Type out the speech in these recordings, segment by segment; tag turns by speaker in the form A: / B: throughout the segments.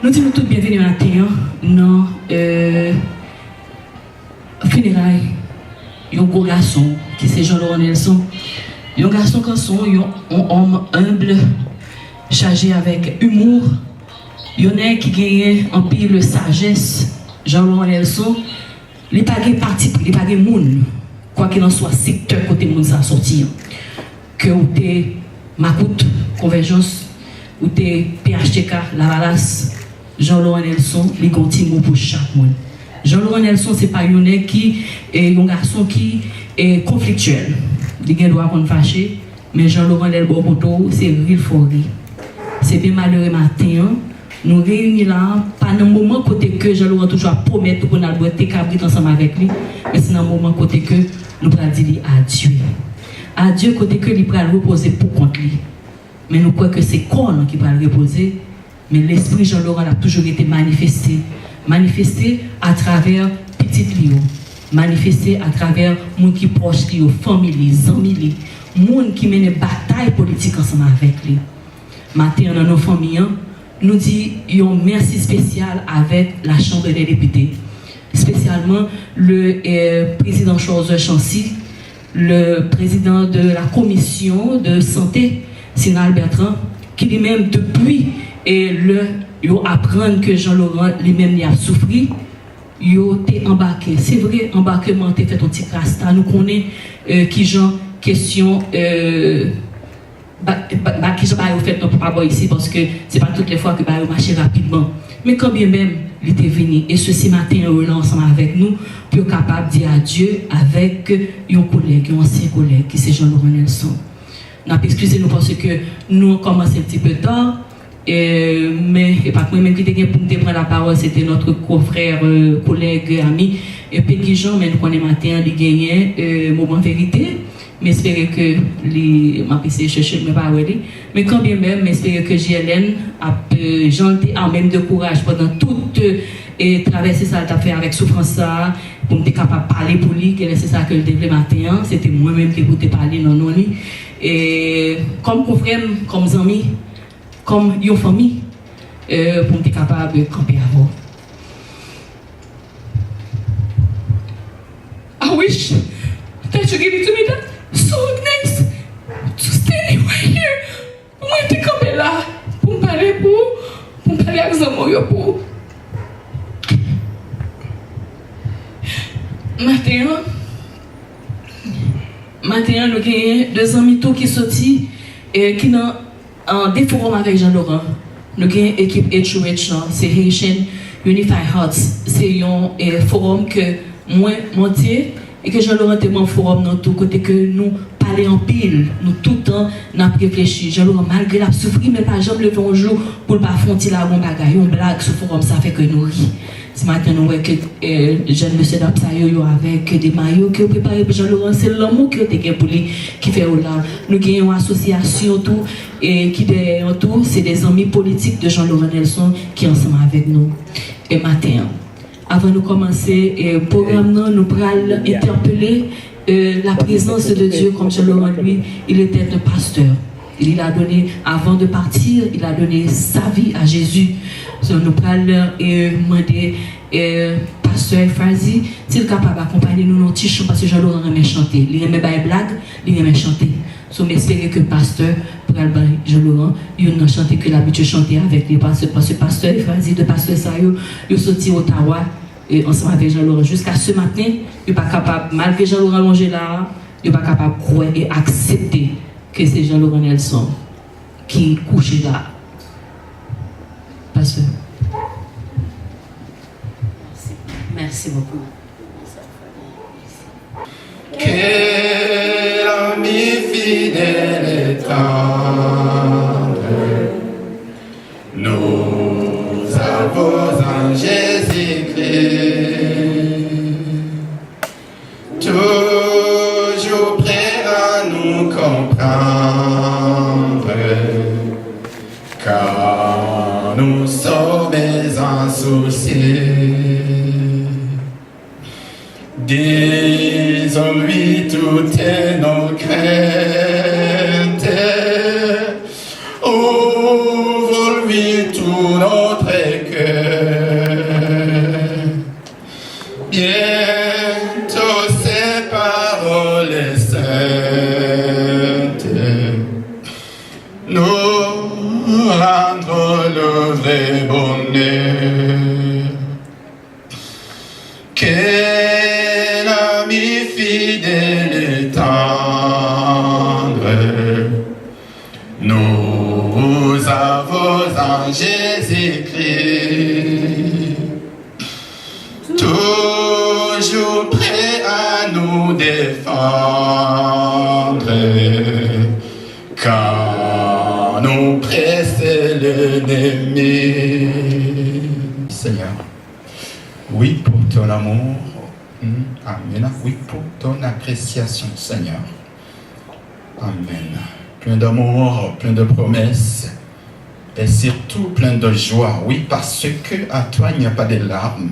A: Nous disons tout bienvenue à terre dans funérailles. Un gros garçon qui c'est Jean-Laurent Nelson. Un garçon qui sont un homme humble, chargé avec humour. Il y en a qui gagne en pile de sagesse. Jean-Laurent Nelson, il n'est pas de parti, il n'est pas de monde. Quoi qu'il en soit, secteur côté monde ça sortir. Que vous êtes Macoute, Convergence, ou êtes PHTK, La Valasse, Jean-Laurent Nelson, les continue pour chaque monde. Jean-Laurent Nelson, ce n'est pas un garçon qui est conflictuel. Il a le droit qu'on fâché, mais Jean-Laurent Nelson, c'est real for real. C'est bien malheureux matin. Nous réunissons là, pas dans le moment côté que Jean-Laurent toujours promet qu'on a le cabrit ensemble avec lui, mais c'est dans le moment côté que nous allons dire adieu. Adieu côté que lui va reposer pour contre lui. Mais nous croyons que c'est corps qui va le reposer, mais l'esprit Jean-Laurent a toujours été manifesté à travers petit Lio, manifesté à travers monde qui proche Lio, famille, amis, monde qui mène bataille politique ensemble avec lui. Matin dans nos familles, nous disons un merci spécial avec la Chambre des députés, spécialement le président Charles Chancy, le président de la commission de santé, Sinal Bertrand, qui lui-même depuis apprendre que Jean-Laurent lui-même a souffert, il a embarqué. C'est vrai, embarquement, tu fait un petit rasta. Nous connaissons qui genre question. Qui sont pas fait non pas ici parce que c'est pas toutes les fois que bah marcher rapidement, mais quand bien même il était venu et ceci matin on est ensemble avec nous pour capable de dire adieu avec un collègue, un ancien collègue qui c'est Jean-Laurent Nelson. N'a pas excusez nous parce que nous commençons un petit peu tard mais pas moi même qui était pour me prendre la parole, c'était notre confrère collègue ami et Peggy Jean, mais nous connaissons matin il gagnait moment vérité. Mais j'espère que les m'a passé chercher mes paroles, mais quand bien même j'espère que JLN a gentil en même de courage pendant toute et traverser ça t'a fait avec souffrance ça pour me capable de parler pour lui, c'est ça que le développement matin, c'était moi-même qui écoutais parler non et comme confrère, comme amis, comme une famille pour me capable de camper avant. I wish that you give it to me that. So nice to stay right here. Moi, je suis comme là pour me parler avec Zamoyo pour. Maintenant, nous avons deux amis qui sont sortis et qui sont en déforum avec Jean-Laurent. Nous avons une équipe HOH, c'est Haitian Unified Hearts. C'est un forum que moi, monté. Et que Jean-Laurent était mon forum dans tout côté que nous parlons en pile, nous tout le temps n'a réfléchi. Jean-Laurent malgré la souffrir mais pas jamais lever un jour pour ne pas affronter la bonne bagaille. On blague ce forum ça fait que nous rions. Ce matin nous voyons que jeune monsieur d'Apsayo avec des maillots qui ont préparé pour Jean-Laurent, c'est l'amour qui a été pour lui qui fait là. Nous avons une association tout et qui derrière tout c'est des amis politiques de Jean-Laurent Nelson qui sont ensemble avec nous. Et matin. Avant de commencer le programme, nous allons interpeller la présence de Dieu comme Jean-Laurent, lui, il était un pasteur. Il a donné, avant de partir, il a donné sa vie à Jésus. Donc, nous allons demander pasteur Frazi s'il est capable d'accompagner nous dans le petit chant parce que Jean-Laurent aimait chanter. Il aimait faire des blagues, il aimait chanter. Donc, j'espère que le pasteur, pour Jean-Laurent, il n'a chanté que l'habitude de chanter avec lui parce que pasteur Frazi, de pasteur Sayo, il est sorti au Ottawa et ensemble avec Jean-Laurent. Jusqu'à ce matin, il n'est pas capable, malgré Jean-Laurent allongé là, il n'est pas capable de croire et accepter que c'est Jean-Laurent Nelson qui est couché là. Pasteur. Merci beaucoup.
B: Quel ami fidèle et tendre nous avons en Jésus-Christ, toujours prêt à nous comprendre, car nous sommes en souci. Disons-lui toutes nos craintes, ouvre-lui tous nos Bientôt ces paroles saintes nous rendront le vrai bonheur. Quel ami fidèle et tendre nous avons en Jésus-Christ, toujours prêt à nous défendre quand nous presse l'ennemi. Seigneur, oui pour ton amour, amen, oui pour ton appréciation, Seigneur, amen. Plein d'amour, plein de promesses, et surtout plein de joie, oui, parce que à toi il n'y a pas de larmes,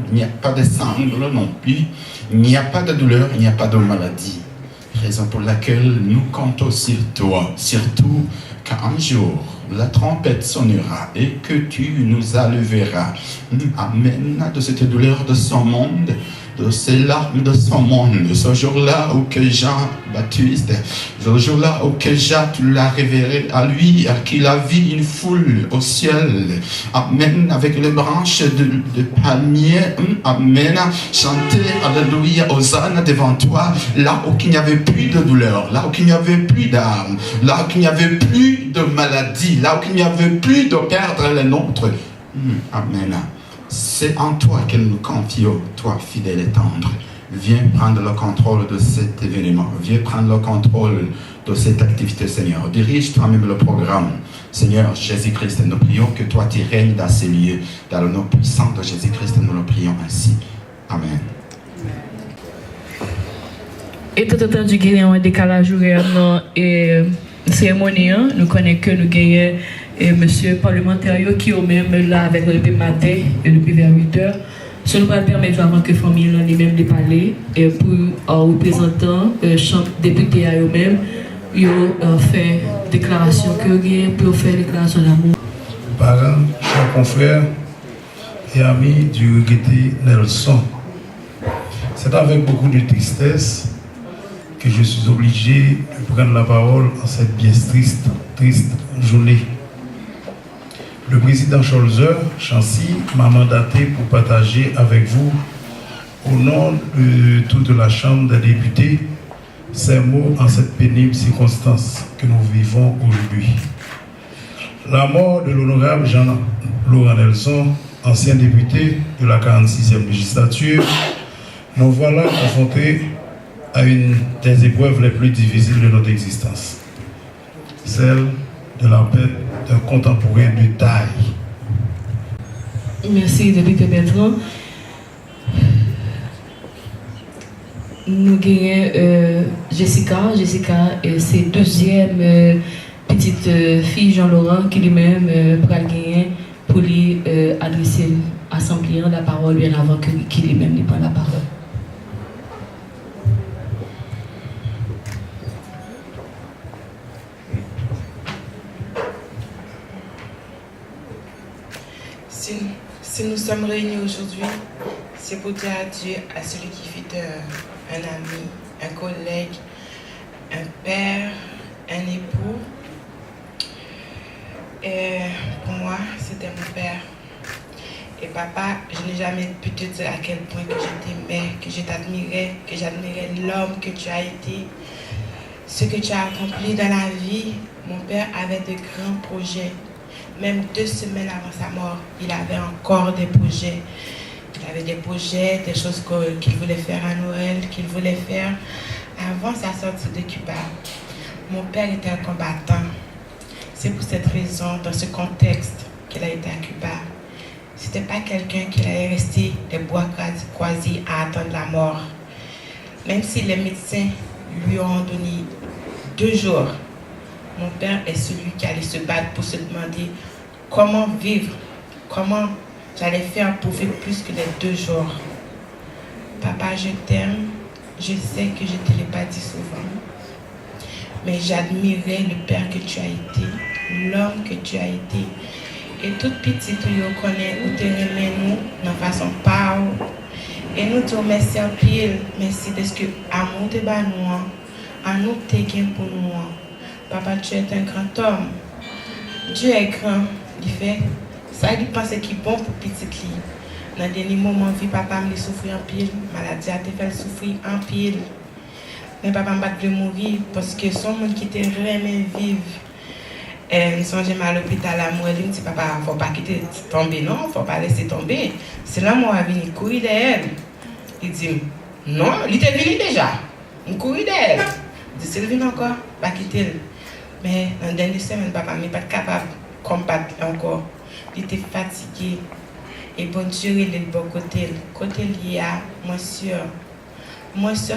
B: il n'y a pas de sanglots non plus, il n'y a pas de douleur, il n'y a pas de maladie. Raison pour laquelle nous comptons sur toi, surtout qu'un jour la trompette sonnera et que tu nous enlèveras. Amen. De cette douleur de son monde, de ces larmes de son monde, ce jour-là où que Jean-Baptiste, ce jour-là où que Jacques l'a révéré à lui, à qu'il a vu une foule au ciel, amen, avec les branches de palmier, amen, chanter alléluia, hosanna devant toi, là où il n'y avait plus de douleur, là où il n'y avait plus d'armes, là où il n'y avait plus de maladie, là où il n'y avait plus de perdre les nôtres, amen. C'est en toi que nous confions, toi fidèle et tendre. Viens prendre le contrôle de cet événement. Viens prendre le contrôle de cette activité, Seigneur. Dirige toi-même le programme. Seigneur Jésus-Christ, nous prions que toi tu règnes dans ces lieux. Dans le nom puissant de Jésus-Christ, nous le prions ainsi. Amen.
A: Et tout entendu qu'il y a un décalage horaire dans la cérémonie, nous connaissons que nous gagnons et monsieur parlementaire qui est même là avec le matin et depuis vers 8h. Ça nous va permettre avant que la famille lui-même de parler et pour représentant chambre député à eux-mêmes, ils ont fait déclaration que pour faire déclaration d'amour.
C: Parents, chers confrères et amis du regretté Nelson, c'est avec beaucoup de tristesse que je suis obligé de prendre la parole en cette bien triste journée. Le président Scholzer, Chancy, m'a mandaté pour partager avec vous, au nom de toute la Chambre des députés, ces mots en cette pénible circonstance que nous vivons aujourd'hui. La mort de l'honorable Jean-Laurent Nelson, ancien député de la 46e législature, nous voilà confrontés à une des épreuves les plus difficiles de notre existence, celle de la perte d'un contemporain de taille.
A: Merci, député Bertrand. Nous gagnons Jessica, c'est deuxième petite fille Jean-Laurent qui lui-même pourra gagner pour lui adresser à son client la parole bien avant qu'il lui-même lui prenne la parole.
D: Si nous sommes réunis aujourd'hui, c'est pour dire adieu à celui qui fut un ami, un collègue, un père, un époux. Et pour moi, c'était mon père. Et papa, je n'ai jamais pu te dire à quel point que je t'aimais, que je t'admirais, que j'admirais l'homme que tu as été, ce que tu as accompli dans la vie. Mon père avait de grands projets. Même 2 semaines avant sa mort, il avait encore des projets. Il avait des projets, des choses qu'il voulait faire à Noël, qu'il voulait faire avant sa sortie de Cuba. Mon père était un combattant. C'est pour cette raison, dans ce contexte, qu'il a été à Cuba. Ce n'était pas quelqu'un qui allait rester les bois croisés à attendre la mort. Même si les médecins lui ont donné 2 jours, mon père est celui qui allait se battre pour se demander comment vivre, comment j'allais faire pour vivre plus que les 2 jours. Papa, je t'aime. Je sais que je ne te l'ai pas dit souvent. Mais j'admirais le père que tu as été, l'homme que tu as été. Et toute petite, tu connais où tu aimais nous, de façon parole. Et Et nous disons merci en pile, merci parce que amour te bat nous, amour te gain pour nous. Papa, tu es un grand homme. Dieu est grand, il fait ça, il pense qu'il est bon pour petit li. Dans le dernier moment, vie papa me souffrir en pile, maladie a te fait souffrir en pile. Mais papa m'a pas de mourir parce que son monde qui était vraiment vivre. Je songe à l'hôpital à moi, il me dit papa, faut pas quitter tomber, non, faut pas laisser tomber. C'est là moi je venir courir derrière. Il dit non, il était venu déjà. Je courir derrière. Il dit c'est venu encore, pas quitter. Mais dans la dernière semaine, papa n'est pas capable de combattre encore. Il était fatigué. Et bon Dieu, il est de bon côté. Côté lié à moi sûr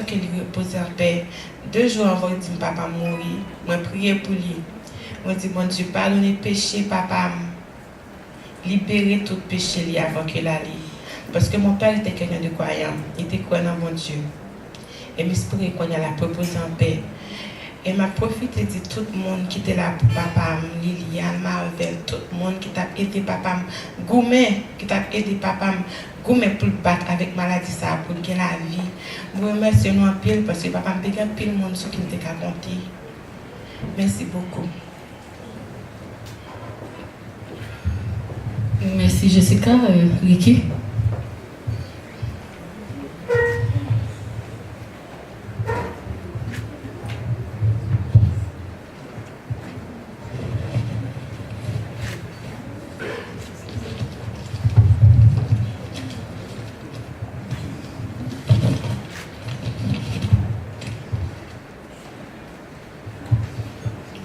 D: qu'il repose en paix. 2 jours avant, il dit papa mourir. Moi prier pour lui. Moi dis bon Dieu, pardonnez péché papa. Libérer tout péché li avant que la lit. Parce que mon père était quelqu'un de croyant. Il était croyant en mon Dieu. Et m'espérer qu'on a la proposé en paix. Et m'a profité de tout le monde qui était là pour papa, Liliane, Marvel, tout le monde qui t'a aidé papa, Goumet, qui t'a aidé papa, Goumet pour le battre avec maladie ça, pour gagner la vie. Je remercie nous en pile parce que papa m'a gagné pile monde ce qui me t'a compté. Merci beaucoup.
A: Merci Jessica. Ricky.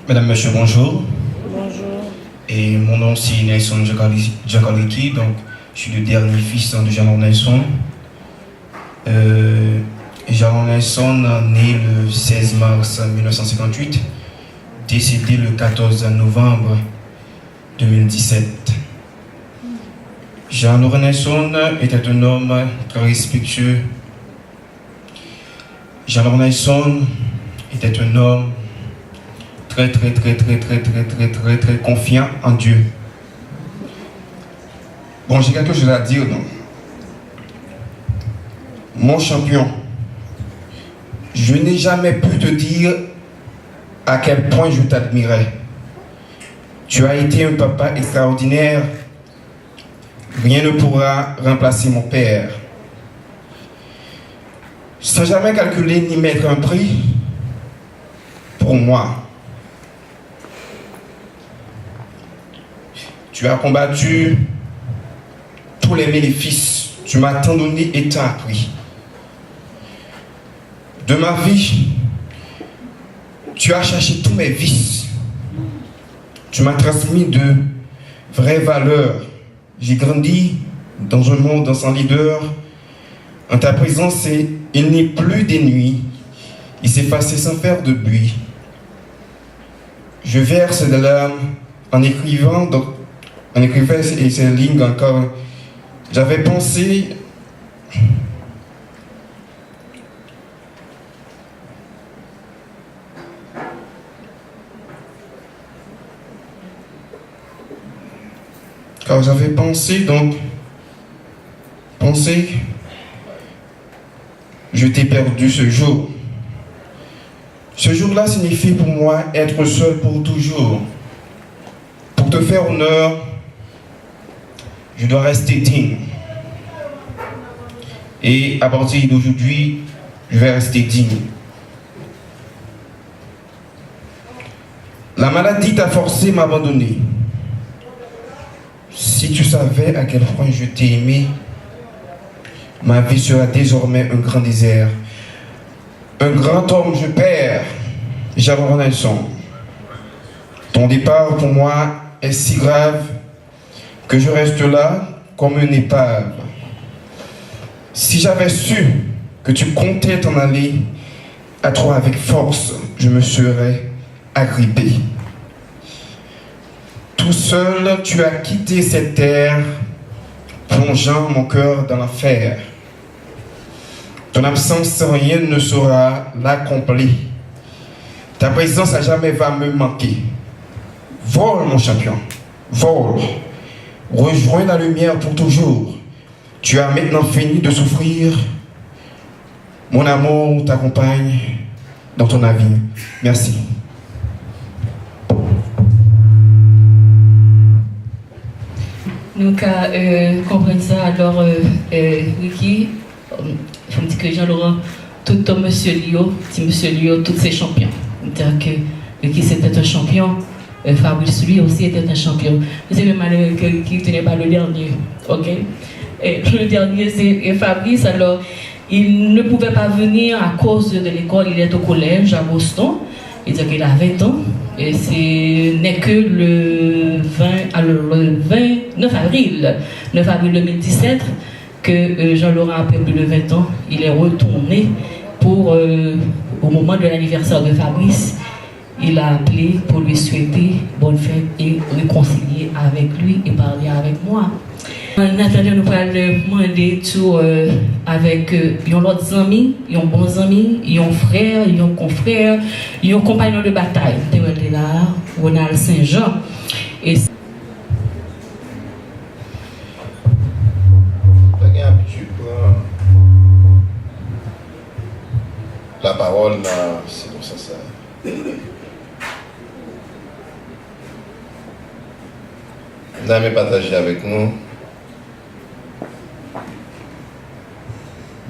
E: Mesdames, Messieurs, bonjour.
F: Bonjour.
E: Et mon nom c'est Nelson Djakaliki, donc je suis le dernier fils de Jean Nelson. Jean Nelson né le 16 mars 1958, décédé le 14 novembre 2017. Jean Nelson était un homme très respectueux. Jean Nelson était un homme très confiant en Dieu. Bon, j'ai quelque chose à dire, non? Mon champion, je n'ai jamais pu te dire à quel point je t'admirais. Tu as été un papa extraordinaire. Rien ne pourra remplacer mon père. Sans jamais calculer ni mettre un prix, pour moi, tu as combattu tous les bénéfices. Tu m'as tant donné et tant appris. De ma vie, tu as cherché tous mes vices. Tu m'as transmis de vraies valeurs. J'ai grandi dans un monde sans leader. En ta présence, il n'est plus des nuits. Il s'est passé sans faire de bruit. Je verse de larmes en écrivant ces lignes encore. J'avais pensé je t'ai perdu ce jour. Ce jour-là signifie pour moi être seul pour toujours. Pour te faire honneur, je dois rester digne. Et à partir d'aujourd'hui, je vais rester digne. La maladie t'a forcé à m'abandonner. Si tu savais à quel point je t'ai aimé, ma vie sera désormais un grand désert. Un grand homme, je perds. Jean Nelson. Ton départ pour moi est si grave que je reste là comme une épave. Si j'avais su que tu comptais t'en aller à toi avec force, je me serais agrippé. Tout seul, tu as quitté cette terre, plongeant mon cœur dans l'enfer. Ton absence, rien ne sera l'accompli. Ta présence à jamais va me manquer. Vole, mon champion, vole. Rejoins la lumière pour toujours. Tu as maintenant fini de souffrir. Mon amour t'accompagne dans ton avenir. Merci.
A: Nous comprenons ça. Alors, Ricky, je me dis que Jean-Laurent, tout monsieur Lio, tous ces champions. C'est-à-dire que Ricky c'était un champion, Fabrice lui aussi était un champion. C'est le malheur que Ricky, tu n'es pas le dernier. Ok? Et le dernier, c'est Fabrice. Alors, il ne pouvait pas venir à cause de l'école. Il est au collège à Boston. Il dit qu'il a 20 ans. Et ce n'est que le 9 avril 2017 que Jean-Laurent, après plus de 20 ans, il est retourné pour, au moment de l'anniversaire de Fabrice, il a appelé pour lui souhaiter bonne fête et réconcilier avec lui et parler avec moi. Nathalie nous parle demander tout avec leurs amis, leurs bons amis, leurs frères, leurs confrères, leurs compagnons de bataille. T'es là, Ronald Saint-Jean. Et
F: la parole, c'est comme ça. Vous avez partagé avec nous.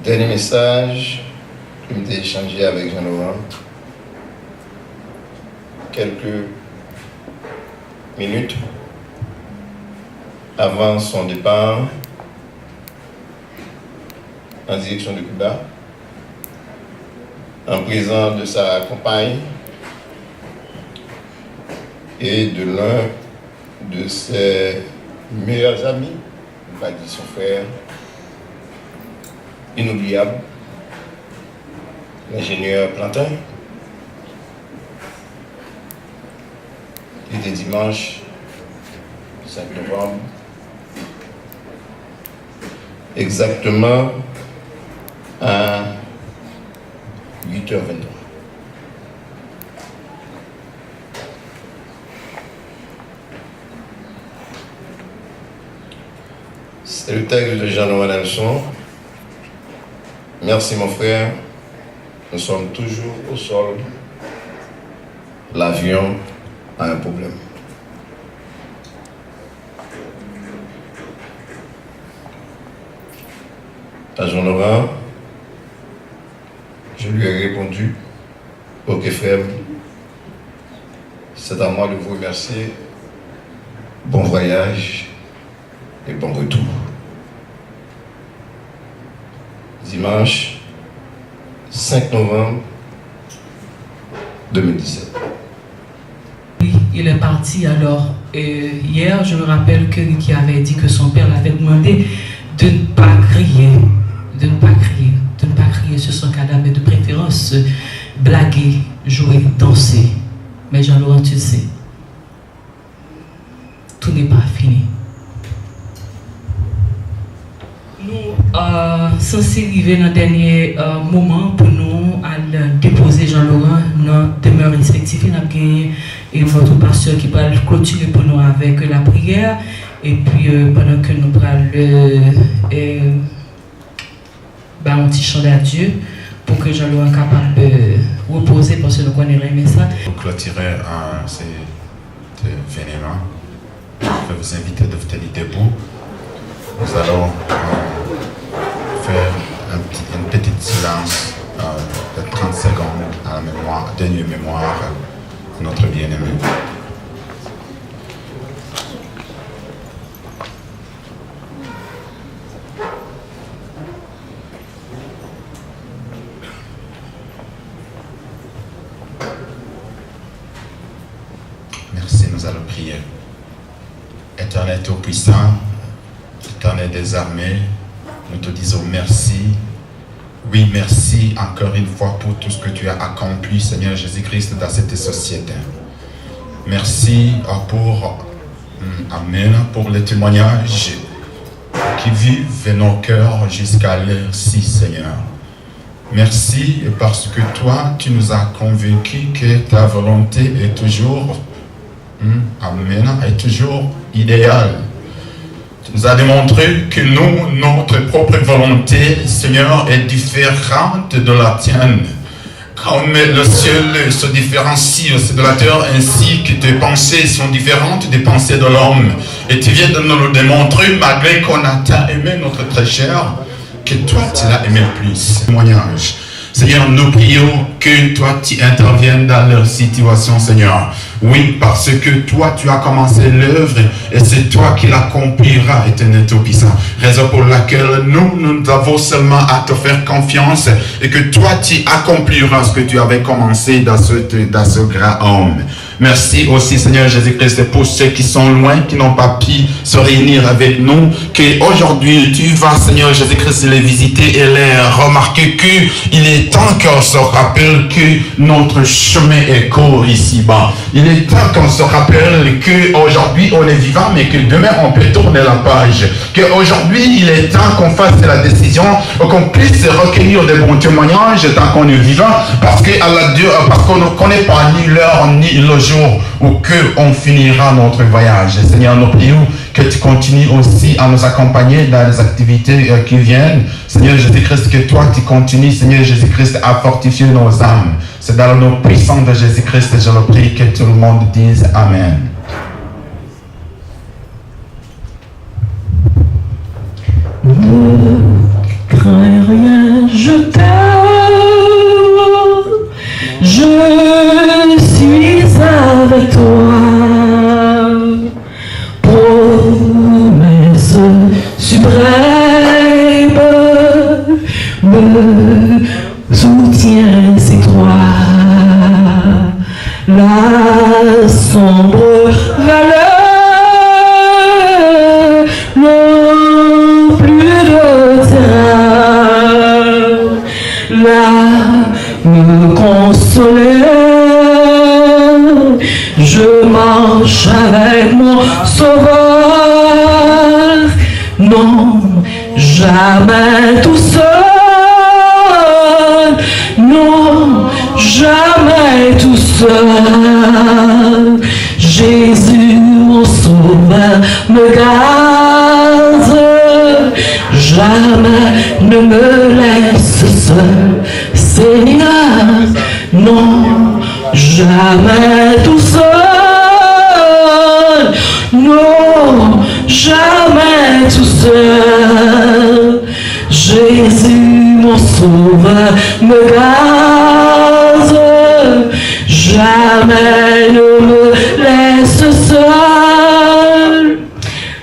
F: Dernier message que j'ai échangé avec Jean-Laurent. Quelques minutes avant son départ en direction de Cuba, en présence de sa compagne et de l'un de ses meilleurs amis, on va dire son frère, inoubliable, l'ingénieur Plantin. Il était dimanche 5 novembre, exactement à 8h23. C'est le texte de Jean-Laurent Nelson. Merci mon frère, nous sommes toujours au sol. L'avion a un problème. À Jean-Laurent, je lui ai répondu, ok frère, c'est à moi de vous remercier. Bon voyage et bon retour. Dimanche 5 novembre 2017.
A: Oui, il est parti alors. Hier, je me rappelle que Ricky avait dit que son père l'avait demandé de ne pas crier, de ne pas crier sur son cadavre, mais de préférence blaguer, jouer, danser. Mais Jean-Laurent, tu sais, tout n'est pas fini. Nous censés arriver dans le dernier moment pour nous à déposer Jean-Laurent dans demeure respective. Nous avons gagné votre pasteur qui va clôturer pour nous avec la prière. Et puis pendant que nous allons un petit chant à Dieu pour que Jean-Laurent soit capable de reposer parce que nous connaissons ça.
B: Pour clôturer cet événement, je vais vous inviter de vous tenir debout. Nous allons faire une petite silence de 30 secondes à la mémoire, dernière mémoire de notre bien-aimé. Merci, nous allons prier. Éternel Tout-Puissant, Éternel des armées, nous te disons merci. Oui, merci encore une fois pour tout ce que tu as accompli, Seigneur Jésus-Christ, dans cette société. Merci pour, Amen, pour les témoignages qui vivent nos cœurs jusqu'à l'heure-ci, Seigneur. Merci parce que toi, tu nous as convaincus que ta volonté est toujours, Amen, est toujours idéale. nous a démontré que nous, notre propre volonté, Seigneur, est différente de la tienne. Comme le ciel se différencie aussi de la terre, ainsi que tes pensées sont différentes des pensées de l'homme. Et tu viens de nous le démontrer, malgré qu'on a tant aimé notre très cher, que toi, tu l'as aimé le plus. Témoignage. Seigneur, nous prions que toi, tu interviennes dans leur situation, Seigneur. Oui, parce que toi, tu as commencé l'œuvre et c'est toi qui l'accompliras, éternel Tout-Puissant. Raison pour laquelle nous avons seulement à te faire confiance et que toi, tu accompliras ce que tu avais commencé dans ce grand homme. Merci aussi, Seigneur Jésus-Christ, pour ceux qui sont loin, qui n'ont pas pu se réunir avec nous, qu'aujourd'hui, tu vas, Seigneur Jésus-Christ, les visiter et les remarquer qu'il est temps qu'on se rappelle que notre chemin est court ici-bas. Il est temps qu'on se rappelle qu'aujourd'hui, on est vivant, mais que demain, on peut tourner la page. Qu'aujourd'hui, il est temps qu'on fasse la décision, qu'on puisse recueillir des bons témoignages tant qu'on est vivant, parce qu'on ne connaît pas ni l'heure, ni le jour où on finira notre voyage. Seigneur, nous prions que tu continues aussi à nous accompagner dans les activités qui viennent. Seigneur Jésus-Christ, que toi tu continues, Seigneur Jésus-Christ, à fortifier nos âmes. C'est dans le nom puissant de Jésus-Christ, je le prie, que tout le monde dise Amen.
A: Ne crains rien, je t'aime. Je suis avec toi. Promesse suprême me soutient, c'est toi. La sombre valeur non plus de terrain, là me consoler. Je marche avec mon sauveur. Non, jamais tout seul. Non, jamais tout seul. Jésus, mon sauveur, me garde. Jamais ne me laisse seul. Seigneur, non, jamais tout seul. Non, jamais tout seul. Jésus, mon sauveur, me garde. Jamais ne me laisse seul.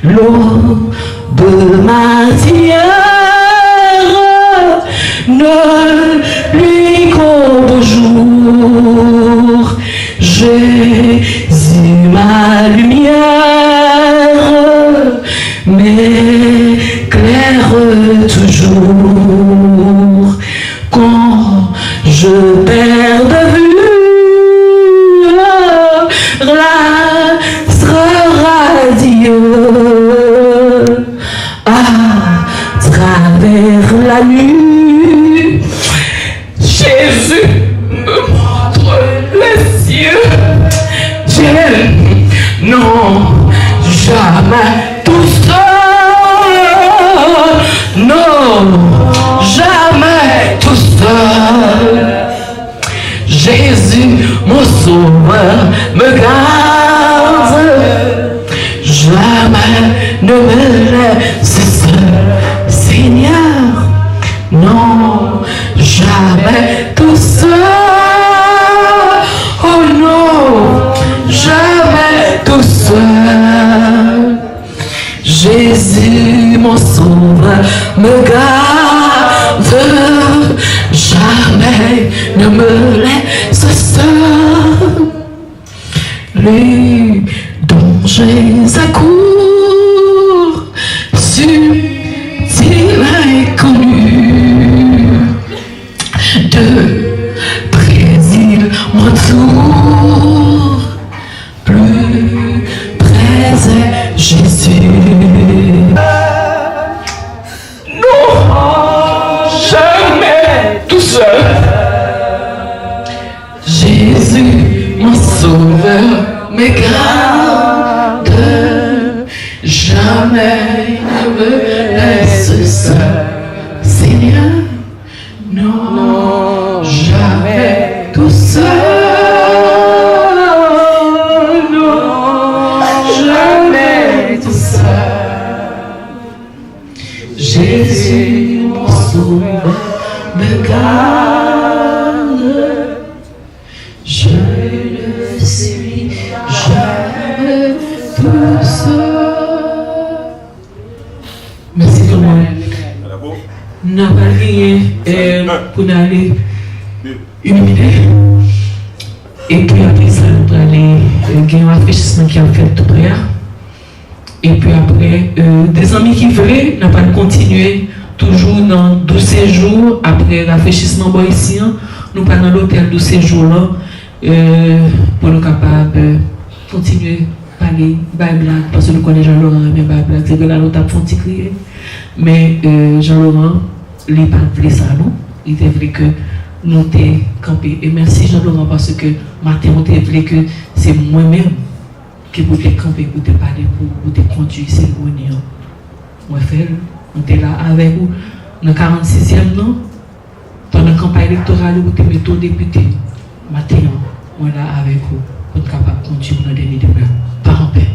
A: L'eau de ma tierre ne lui compte jour. Jésus, ma lumière, m'éclaire toujours. Quand je perds de vue l'astre radieux à travers la nuit, Jésus me montre les cieux. Non, jamais tout seul. Non, jamais tout seul. Jésus, mon sauveur, me garde. Jamais ne me laisse seul. Seigneur, non, jamais tout seul. Oh non, jamais tout seul. Jésus, mon sauveur, me garde. Jamais ne me laisse seul. Les dangers accourent, subtils inconnus. De près ils m'entourent, plus près est Jésus. Non, jamais tout seul. Jésus, mon sauveur, me garde. Non, jamais tout seul. Non, jamais tout seul. Jésus, mon sauveur, me garde. Je le suis jamais tout seul. Merci tout le monde. Nous n'avons pas gagné pour nous aller illuminer. Et puis après ça, nous allons aller gagner un rafraîchissement qui a fait tout prière. Et puis après, des amis qui veulent, nous allons continuer toujours dans 12 séjours. Après le rafraîchissement boïsien, nous allons dans l'hôtel 12 séjours là pour nous capables continuer à parler, blague, parce que nous connaissons Jean-Laurent, mais blague, c'est que là, nous avons fait crier. Mais Jean-Laurent, il n'a pas voulu ça, non? Il était voulu que nous t'ayons campé. Et merci Jean-Laurent parce que matin, on t'a voulu que c'est moi-même qui vous t'ai campé, pour te parler, pour te conduire, c'est le bonheur. Moi, fait, on était là avec vous, dans le 46e, non? Pendant la campagne électorale, vous te mettez au député. Matin, on est là avec vous, pour être capable de conduire dans les derniers demeures. Par en paix.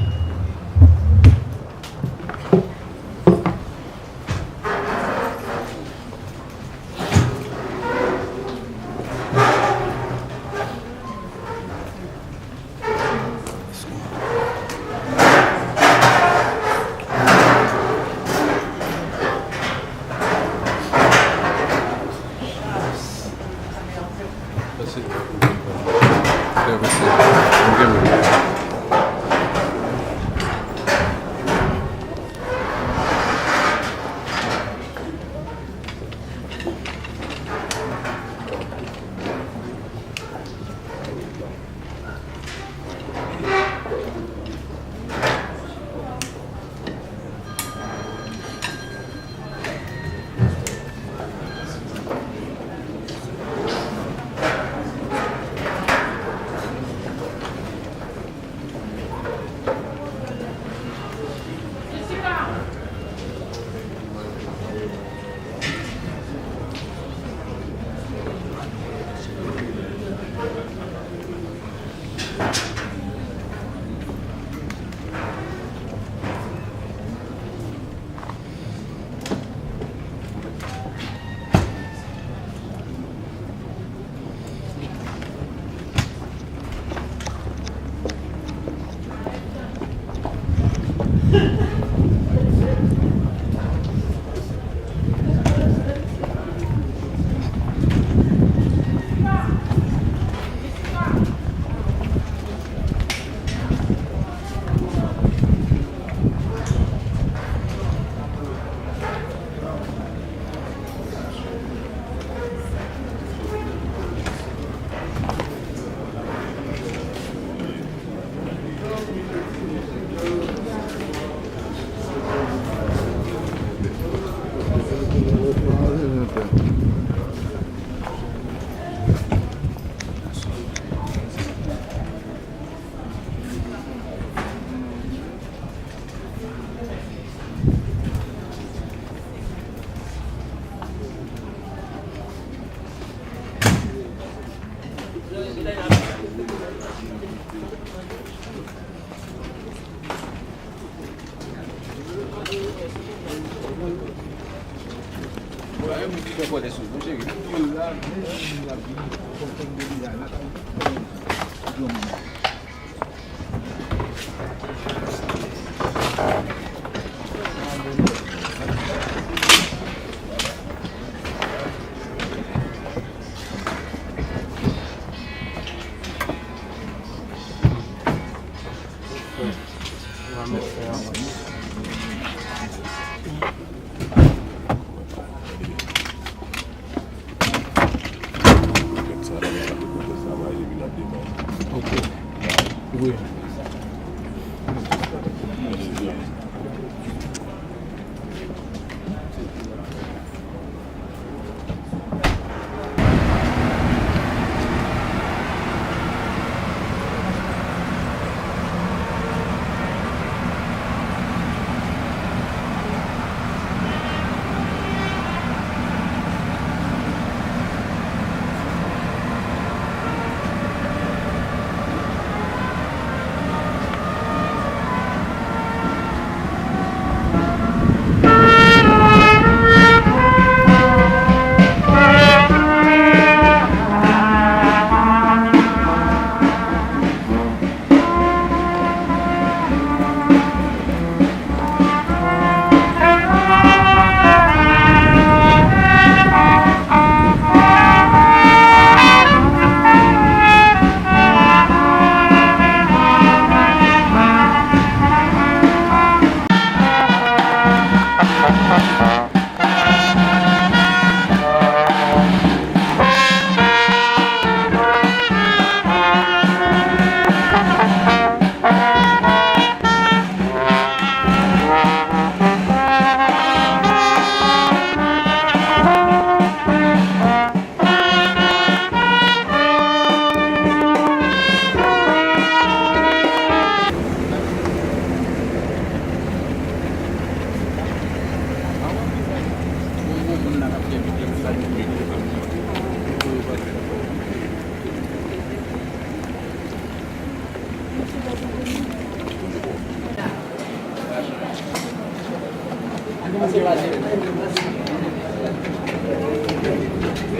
G: Vous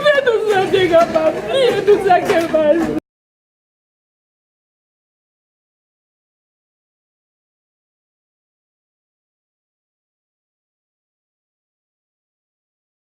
G: faites tout ça,